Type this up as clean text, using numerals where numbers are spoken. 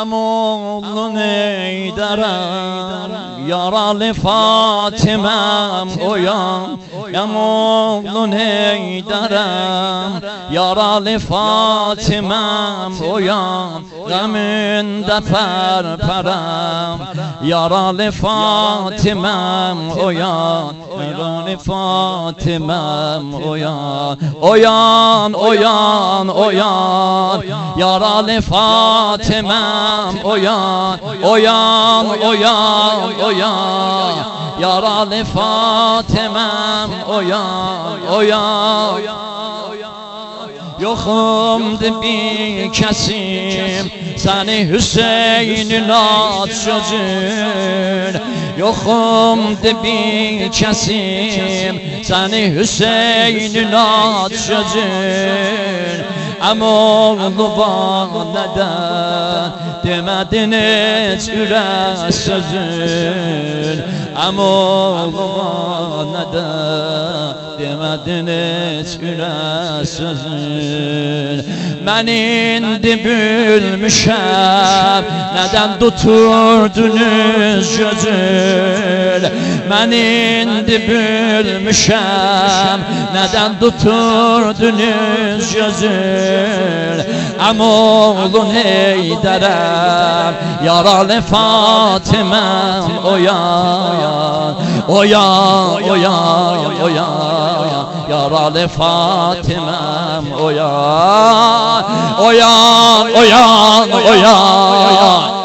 Emoğlun eydarım, yaralı Fatimem uyan. Emoğlun eydarım, yaralı Fatimem uyan. Gaminde perperem, yaralı Fatimem uyan. Yaralı Fatimem uyan. Uyan, uyan, uyan, yaralı Fatimem uyan, uyan, uyan, uyan, yaralı Fatimem uyan, uyan. Yoxumdu bir kəsim səni Hüseynin ad sözün. Yoxumdu bir kəsim səni Hüseynin ad sözün. Əmoğlu nədən demədin heç ürə sözün. Əmoğlu nədən demədin heç ürə sözün. Mən indi bülmüşəm, nədən tuturdunuz gözün. Mən indi bülmüşəm, nədən tuturdunuz gözün. Əmoğlun Heydərəm, yaralı Fatiməm uyan. Uyan, uyan, uyan, yaralı Fatiməm uyan. Uyan, uyan, uyan,